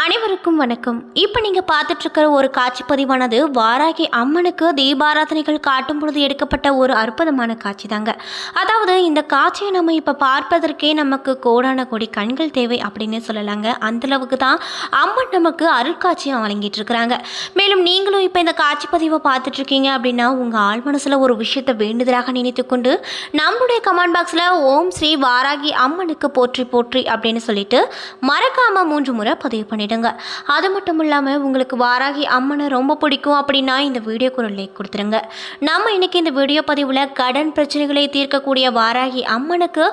அனைவருக்கும் வணக்கம். இப்போ நீங்கள் பார்த்துட்ருக்கிற ஒரு காட்சி பதிவானது வாராகி அம்மனுக்கு தீபாராதனைகள் காட்டும் பொழுது எடுக்கப்பட்ட ஒரு அற்புதமான காட்சி தாங்க. அதாவது இந்த காட்சியை நம்ம இப்போ பார்ப்பதற்கே நமக்கு கோடான கோடி கண்கள் தேவை அப்படின்னு சொல்லலாங்க. அந்தளவுக்கு தான் அம்மன் நமக்கு அருட்காட்சியை வழங்கிட்டு இருக்கிறாங்க. மேலும் நீங்களும் இப்போ இந்த காட்சி பதிவை பார்த்துட்ருக்கீங்க அப்படின்னா உங்கள் ஆள் மனசில் ஒரு விஷயத்தை வேண்டுதலாக நினைத்து கொண்டு நம்மளுடைய கமெண்ட் பாக்ஸில் ஓம் ஸ்ரீ வாராகி அம்மனுக்கு போற்றி போற்றி அப்படின்னு சொல்லிட்டு மறக்காமல் 3 முறை பதிவு பண்ணி. அது மட்டும் இல்லாமல் உங்களுக்கு வாராகி அம்மனை ரொம்ப பிடிக்கும் அப்படின்னா இந்த வீடியோக்கு ஒரு லைக் கொடுத்துருங்க. நம்ம இன்னைக்கு இந்த வீடியோ பதிவில் கடன் பிரச்சனைகளை தீர்க்கக்கூடிய வாராகி அம்மனுக்கு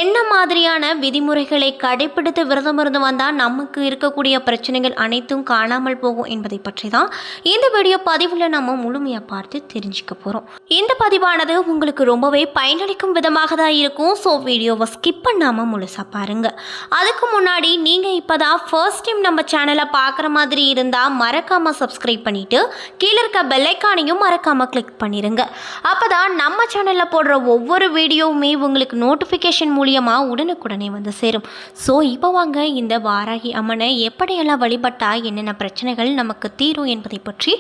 என்ன மாதிரியான விதிமுறைகளை கடைபிடித்து விரதம் இருந்து வந்தால் நமக்கு இருக்கக்கூடிய பிரச்சனைகள் அனைத்தும் காணாமல் போகும் என்பதை பற்றி தான் இந்த வீடியோ பதிவில் நம்ம முழுமையாக பார்த்து தெரிஞ்சுக்க போகிறோம். இந்த பதிவானது உங்களுக்கு ரொம்பவே பயனளிக்கும் விதமாக தான் இருக்கும். ஸோ வீடியோவை ஸ்கிப் பண்ணாமல் முழுசாக பாருங்கள். அதுக்கு முன்னாடி நீங்கள் இப்போ தான் ஃபர்ஸ்ட் டைம் நம்ம சேனலை பார்க்குற மாதிரி இருந்தால் மறக்காமல் சப்ஸ்கிரைப் பண்ணிவிட்டு கீழே இருக்க பெல்லைக்கானையும் மறக்காமல் கிளிக் பண்ணிடுங்க. அப்போ தான் நம்ம சேனலில் போடுற ஒவ்வொரு வீடியோவுமே உங்களுக்கு நோட்டிஃபிகேஷன் மூலியமாக உடனுக்குடனே வந்து சேரும். ஸோ இப்போ வாங்க இந்த வாராகி அம்மனை எப்படியெல்லாம் வழிபட்டால் என்னென்ன பிரச்சனைகள் நமக்கு தீரும் என்பதை பற்றி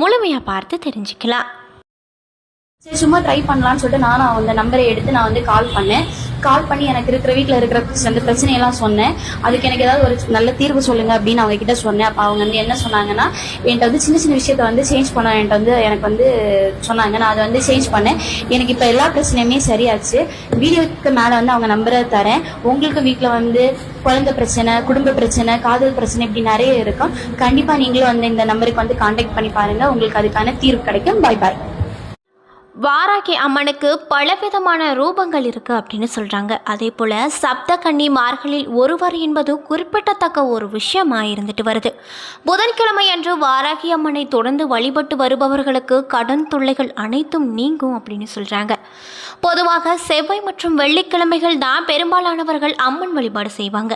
முழுமையாக பார்த்து தெரிஞ்சுக்கலாம். சரி, சும்மா ட்ரை பண்ணலான்னு சொல்லிட்டு நானும் அந்த நம்பரை எடுத்து நான் வந்து கால் பண்ணி எனக்கு இருக்கிற வீட்டில் இருக்கிற அந்த பிரச்சனையெல்லாம் சொன்னேன். அதுக்கு எனக்கு ஏதாவது ஒரு நல்ல தீர்வு சொல்லுங்க அப்படின்னு அவங்க கிட்ட சொன்னேன். அப்போ அவங்க வந்து என்ன சொன்னாங்கன்னா, என்கிட்ட வந்து சின்ன சின்ன விஷயத்த வந்து சேஞ்ச் பண்ண எனக்கு வந்து சொன்னாங்க. நான் அதை வந்து சேஞ்ச் பண்ணேன். எனக்கு இப்போ எல்லா பிரச்சனையுமே சரியாச்சு. வீடியோக்கு மேலே வந்து அவங்க நம்பரை தரேன். உங்களுக்கு வீட்டில் வந்து குழந்தை பிரச்சனை, குடும்ப பிரச்சனை, காதல் பிரச்சனை இப்படி நிறைய இருக்கும். கண்டிப்பாக நீங்களும் வந்து இந்த நம்பருக்கு வந்து கான்டாக்ட் பண்ணி பாருங்க. உங்களுக்கு அதுக்கான தீர்வு கிடைக்கும். பாய் பாய். வாராகி அம்மனுக்கு பலவிதமான ரூபங்கள் இருக்குது அப்படின்னு சொல்கிறாங்க. அதே போல் சப்த கன்னிமார்களில் ஒருவர் என்பது குறிப்பிடத்தக்க ஒரு விஷயமாக இருந்துட்டு வருது. புதன்கிழமை அன்று வாராகி அம்மனை தொடர்ந்து வழிபட்டு வருபவர்களுக்கு கடன் தொல்லைகள் அனைத்தும் நீங்கும் அப்படின்னு சொல்கிறாங்க. பொதுவாக செவ்வாய் மற்றும் வெள்ளிக்கிழமைகள் தான் பெரும்பாலானவர்கள் அம்மன் வழிபாடு செய்வாங்க.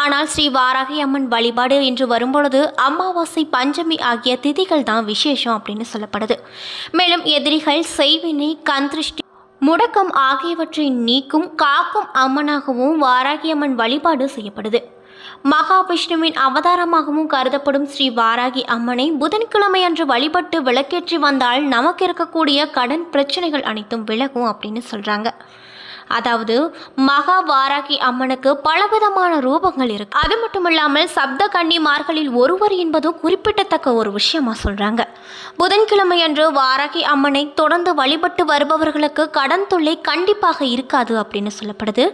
ஆனால் ஸ்ரீ வாராகி அம்மன் வழிபாடு என்று வரும்பொழுது அமாவாசை, பஞ்சமி ஆகிய திதிகள் தான் விசேஷம் அப்படின்னு சொல்லப்படுது. மேலும் எதிரிகள், செய்வினை, கந்திருஷ்டி, முடக்கம் ஆகியவற்றை நீக்கும் காக்கும் அம்மனாகவும் வாராகி அம்மன் வழிபாடு செய்யப்படுது. மகாவிஷ்ணுவின் அவதாரமாகவும் கருதப்படும் ஸ்ரீ வாராகி அம்மனை புதன்கிழமை அன்று வழிபட்டு விளக்கேற்றி வந்தால் நமக்கு இருக்கக்கூடிய கடன் பிரச்சனைகள் அனைத்தும் விலகும் அப்படின்னு சொல்றாங்க. அதாவது மகா வாராகி அம்மனுக்கு பலவிதமான ரூபங்கள் இருக்கு. அது மட்டும் இல்லாமல் சப்த கன்னிமார்களில் ஒருவர் என்பதும் குறிப்பிடத்தக்க ஒரு விஷயமா சொல்றாங்க. புதன்கிழமை அன்று வாராகி அம்மனை தொடர்ந்து வழிபட்டு வருபவர்களுக்கு கடன் தொல்லை கண்டிப்பாக இருக்காது அப்படின்னு சொல்லப்படுது.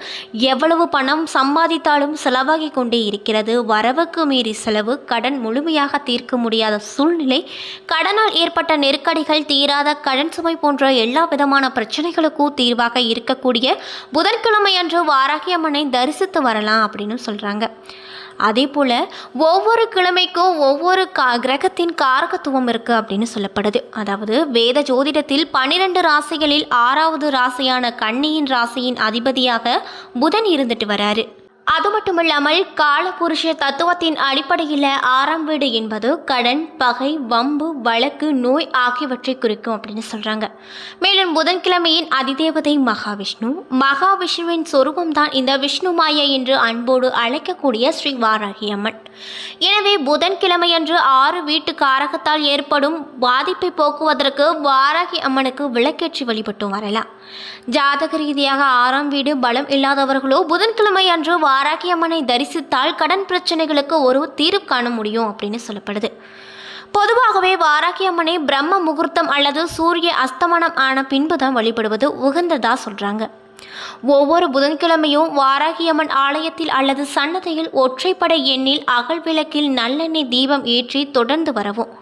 எவ்வளவு பணம் சம்பாதித்தாலும் செலவாகி கொண்டே இருக்கிறது. வரவுக்கு மீறி செலவு, கடன் முழுமையாக தீர்க்க முடியாத சூழ்நிலை, கடனால் ஏற்பட்ட நெருக்கடிகள், தீராத கடன் சுமை போன்ற எல்லா விதமான பிரச்சனைகளுக்கும் தீர்வாக இருக்கக்கூடிய புதன்கிழமை அன்று வாராகி அம்மனை தரிசித்து வரலாம் அப்படின்னு சொல்கிறாங்க. அதே போல் ஒவ்வொரு கிழமைக்கும் ஒவ்வொரு கிரகத்தின் காரகத்துவம் இருக்குது அப்படின்னு சொல்லப்படுது. அதாவது வேத ஜோதிடத்தில் 12 ராசிகளில் 6வது ராசியான கன்னியின் ராசியின் அதிபதியாக புதன் இருந்துட்டு வராரு. அது மட்டும் இல்லாமல் காலபுருஷ தத்துவத்தின் அடிப்படையில் 6ஆம் வீடு என்பது கடன், பகை, வம்பு, வழக்கு, நோய் ஆகியவற்றை குறிக்கும் அப்படின்னு சொல்கிறாங்க. மேலும் புதன்கிழமையின் அதிதேவதை மகாவிஷ்ணு. மகாவிஷ்ணுவின் சொரூபம் தான் இந்த விஷ்ணு மாயை என்று அன்போடு அழைக்கக்கூடிய ஸ்ரீ வாராகி அம்மன். எனவே புதன்கிழமையன்று 6 வீட்டு காரகத்தால் ஏற்படும் பாதிப்பை போக்குவதற்கு வாராகி அம்மனுக்கு விளக்கேற்றி வழிபட்டும் வரலாம். ஜாதக ரீதியாக 6ஆம் வீடு பலம் இல்லாதவர்களோ புதன்கிழமை அன்று வாராகி அம்மனை தரிசித்தால் கடன் பிரச்சனைகளுக்கு ஒரு தீர்வு காண முடியும் அப்படின்னு சொல்லப்படுது. பொதுவாகவே வாராகி அம்மனை பிரம்ம முகூர்த்தம் அல்லது சூரிய அஸ்தமனம் ஆன பின்பு தான் வழிபடுவது உகந்ததா சொல்றாங்க. ஒவ்வொரு புதன்கிழமையும் வாராகி அம்மன் ஆலயத்தில் அல்லது சன்னதியில் ஒற்றைப்படை எண்ணில் அகல் விளக்கில் நல்லெண்ணெய் தீபம் ஏற்றி தொடர்ந்து வரவும்.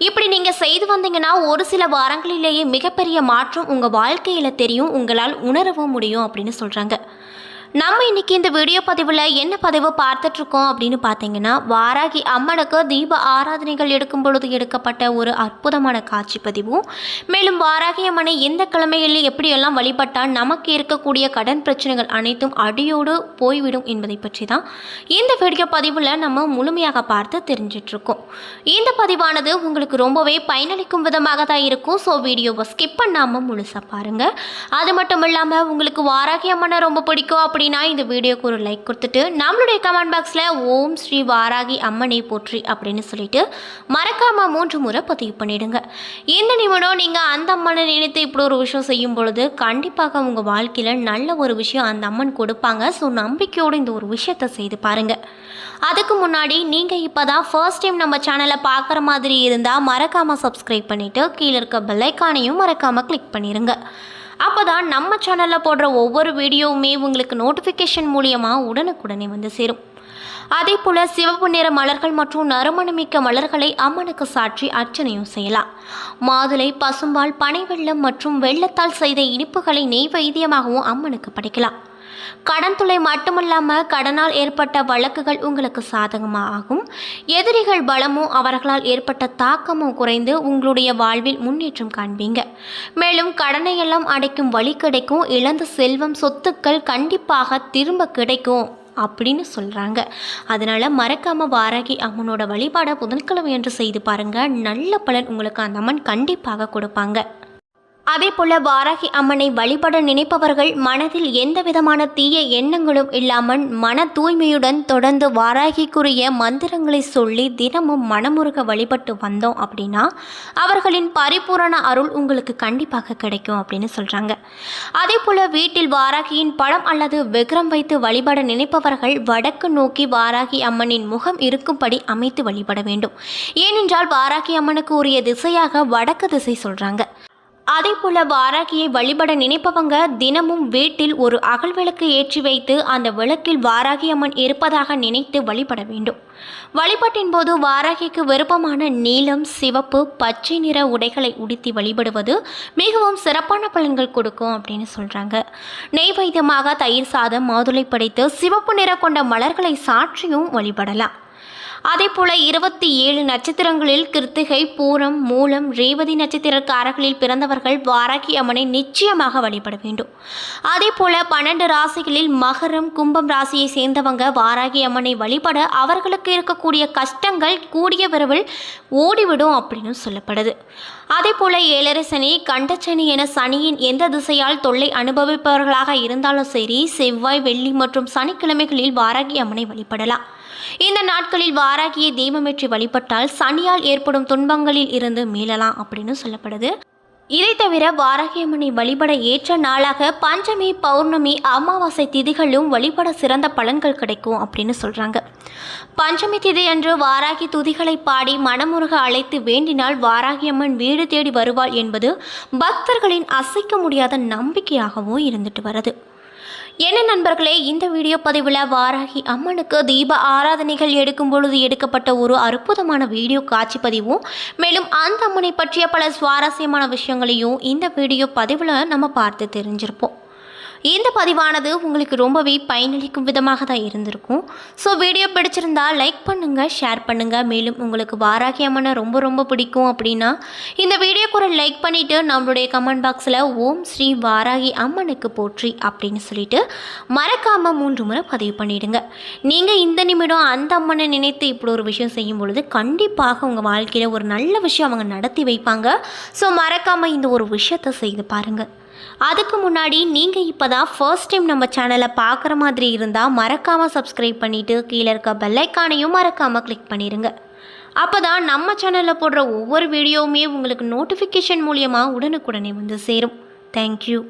இப்படி நீங்கள் செய்து வந்தீங்கன்னா ஒரு சில வாரங்களிலேயே மிகப்பெரிய மாற்றம் உங்கள் வாழ்க்கையில் தெரியும், உங்களால் உணரவும் முடியும் அப்படின்னு சொல்கிறாங்க. நம்ம இன்றைக்கி இந்த வீடியோ பதிவில் என்ன பதிவு பார்த்துட்ருக்கோம் அப்படின்னு பார்த்தீங்கன்னா, வாராகி அம்மனுக்கு தீப ஆராதனைகள் எடுக்கும் பொழுது எடுக்கப்பட்ட ஒரு அற்புதமான காட்சி பதிவும், மேலும் வாராகி அம்மனை எந்த கிழமைகளில் எப்படியெல்லாம் வழிபட்டால் நமக்கு இருக்கக்கூடிய கடன் பிரச்சனைகள் அனைத்தும் அடியோடு போய்விடும் என்பதை பற்றி தான் இந்த வீடியோ பதிவில் நம்ம முழுமையாக பார்த்து தெரிஞ்சிட்ருக்கோம். இந்த பதிவானது உங்களுக்கு ரொம்பவே பயனளிக்கும் விதமாக தான் இருக்கும். ஸோ வீடியோவை ஸ்கிப் பண்ணாமல் முழுசாக பாருங்கள். அது மட்டும் இல்லாமல் உங்களுக்கு வாராகி அம்மனை ரொம்ப பிடிக்கும் அப்படி அப்படின்னா இந்த வீடியோக்கு ஒரு லைக் கொடுத்துட்டு நம்மளுடைய கமெண்ட் பாக்ஸில் ஓம் ஸ்ரீ வாராகி அம்மனை போற்றி அப்படின்னு சொல்லிட்டு மறக்காமல் 3 முறை பதிவு பண்ணிடுங்க. இந்த நிமிடம் நீங்கள் அந்த அம்மனை நினைத்து இப்படி ஒரு விஷயம் செய்யும் பொழுது கண்டிப்பாக உங்கள் வாழ்க்கையில் நல்ல ஒரு விஷயம் அந்த அம்மன் கொடுப்பாங்க. ஸோ நம்பிக்கையோடு இந்த ஒரு விஷயத்தை செய்து பாருங்கள். அதுக்கு முன்னாடி நீங்கள் இப்போ தான் ஃபர்ஸ்ட் டைம் நம்ம சேனலை பார்க்குற மாதிரி இருந்தால் மறக்காமல் சப்ஸ்கிரைப் பண்ணிவிட்டு கீழே இருக்க பெல் ஐக்கானையும் மறக்காமல் கிளிக் பண்ணிடுங்க. அப்போ தான் நம்ம சேனலில் போடுற ஒவ்வொரு வீடியோவுமே உங்களுக்கு நோட்டிஃபிகேஷன் மூலியமாக உடனுக்குடனே வந்து சேரும். அதே போல் சிவப்பு நிற மலர்கள் மற்றும் நறுமணமிக்க மலர்களை அம்மனுக்கு சாற்றி அர்ச்சனையும் செய்யலாம். மாதுளை, பசும்பால், பனை வெல்லம் மற்றும் வெள்ளத்தால் செய்த இனிப்புகளை நெய்வேத்தியமாகவும் அம்மனுக்கு படைக்கலாம். கடன் தொல்லை மட்டுமல்லாமல் கடனால் ஏற்பட்ட வழக்குகள் உங்களுக்கு சாதகமாகும். எதிரிகள் பலமும் அவர்களால் ஏற்பட்ட தாக்கமும் குறைந்து உங்களுடைய வாழ்வில் முன்னேற்றம் காண்பீங்க. மேலும் கடனை எல்லாம் அடைக்கும் வழி கிடைக்கும். இழந்த செல்வம், சொத்துக்கள் கண்டிப்பாக திரும்ப கிடைக்கும் அப்படின்னு சொல்கிறாங்க. அதனால் மறக்காமல் வாராகி அம்மனோட வழிபாடை புதன்கிழமை என்று செய்து பாருங்கள். நல்ல பலன் உங்களுக்கு அந்த அம்மன் கண்டிப்பாக கொடுப்பாங்க. அதே போல வாராகி அம்மனை வழிபட நினைப்பவர்கள் மனதில் எந்த விதமான தீய எண்ணங்களும் இல்லாமல் மன தூய்மையுடன் தொடர்ந்து வாராகிக்குரிய மந்திரங்களை சொல்லி தினமும் மனமுருக வழிபட்டு வந்தோம் அப்படின்னா அவர்களின் பரிபூரண அருள் உங்களுக்கு கண்டிப்பாக கிடைக்கும் அப்படின்னு சொல்கிறாங்க. அதே போல வீட்டில் வாராகியின் படம் அல்லது விக்கிரம் வைத்து வழிபட நினைப்பவர்கள் வடக்கு நோக்கி வாராகி அம்மனின் முகம் இருக்கும்படி அமைத்து வழிபட வேண்டும். ஏனென்றால் வாராகி அம்மனுக்கு உரிய திசையாக வடக்கு திசை சொல்கிறாங்க. அதே போல் வாராகியை வழிபட நினைப்பவங்க தினமும் வீட்டில் ஒரு அகல் விளக்கு ஏற்றி வைத்து அந்த விளக்கில் வாராகி அம்மன் இருப்பதாக நினைத்து வழிபட வேண்டும். வழிபாட்டின் போது வாராகிக்கு விருப்பமான நீலம், சிவப்பு, பச்சை நிற உடைகளை உடுத்தி வழிபடுவது மிகவும் சிறப்பான பலன்கள் கொடுக்கும் அப்படின்னு சொல்கிறாங்க. நெய்வேத்தியமாக தயிர் சாதம், மாதுளை படைத்து சிவப்பு நிறம் கொண்ட மலர்களை சாற்றியும் வழிபடலாம். அதே போல 27 நட்சத்திரங்களில் கிருத்திகை, பூரம், மூலம், ரேவதி நட்சத்திரக்காரர்களில் பிறந்தவர்கள் வாராகி அம்மனை நிச்சயமாக வழிபட வேண்டும். அதே போல 12 ராசிகளில் மகரம், கும்பம் ராசியை சேர்ந்தவங்க வாராகி அம்மனை வழிபட அவர்களுக்கு இருக்கக்கூடிய கஷ்டங்கள் கூடிய விரைவில் ஓடிவிடும் அப்படின்னு சொல்லப்படுது. அதே போல 7 சனி, கண்டச்சனி என சனியின் எந்த திசையால் தொல்லை அனுபவிப்பவர்களாக இருந்தாலும் சரி, செவ்வாய், வெள்ளி மற்றும் சனிக்கிழமைகளில் வாராகி அம்மனை வழிபடலாம். இந்த நாட்களில் வாராகியை தீபமேற்றி வழிபட்டால் சனியால் ஏற்படும் துன்பங்களில் இருந்து மீளலாம் அப்படின்னு சொல்லப்படுது. இதை தவிர வாராகி அம்மனை வழிபட ஏற்ற நாளாக பஞ்சமி, பௌர்ணமி, அமாவாசை திதிகளும் வழிபட சிறந்த பலன்கள் கிடைக்கும் அப்படின்னு சொல்கிறாங்க. பஞ்சமி திதி அன்று வாராகி துதிகளை பாடி மனமுருக அழைத்து வேண்டினால் வாராகி அம்மன் வீடு தேடி வருவாள் என்பது பக்தர்களின் அசைக்க முடியாத நம்பிக்கையாகவும் இருந்துட்டு வருது. என்ன நண்பர்களே, இந்த வீடியோ பதிவில் வாராகி அம்மனுக்கு தீப ஆராதனைகள் எடுக்கும் பொழுது எடுக்கப்பட்ட ஒரு அற்புதமான வீடியோ காட்சி பதிவும், மேலும் அந்த அம்மனை பற்றிய பல சுவாரஸ்யமான விஷயங்களையும் இந்த வீடியோ பதிவில் நம்ம பார்த்து தெரிஞ்சிருப்போம். இந்த பதிவானது உங்களுக்கு ரொம்பவே பயனளிக்கும் விதமாக தான் இருந்திருக்கும். ஸோ வீடியோ பிடிச்சிருந்தா லைக் பண்ணுங்கள், ஷேர் பண்ணுங்கள். மேலும் உங்களுக்கு வாராகி அம்மனை ரொம்ப பிடிக்கும் அப்படின்னா இந்த வீடியோக்கு ஒரு லைக் பண்ணிவிட்டு நம்மளுடைய கமெண்ட் பாக்ஸில் ஓம் ஸ்ரீ வாராகி அம்மனுக்கு போற்றி அப்படின்னு சொல்லிட்டு மறக்காமல் 3 முறை பதிவு பண்ணிவிடுங்க. நீங்கள் இந்த நிமிடம் அந்த அம்மனை நினைத்து இப்படி ஒரு விஷயம் செய்யும் பொழுது கண்டிப்பாக உங்கள் வாழ்க்கையில் ஒரு நல்ல விஷயம் அவங்க நடத்தி வைப்பாங்க. ஸோ மறக்காமல் இந்த ஒரு விஷயத்தை செய்து பாருங்கள். அதுக்கு முன்னாடி நீங்கள் இப்போ தான் ஃபர்ஸ்ட் டைம் நம்ம சேனலை பார்க்குற மாதிரி இருந்தால் மறக்காமல் சப்ஸ்கிரைப் பண்ணிவிட்டு கீழே இருக்க பெல் ஐக்கானையும் மறக்காமல் கிளிக் பண்ணிடுங்க. அப்போ தான் நம்ம சேனலில் போடுற ஒவ்வொரு வீடியோவுமே உங்களுக்கு நோட்டிஃபிகேஷன் மூலியமாக உடனுக்குடனே வந்து சேரும். தேங்க்யூ.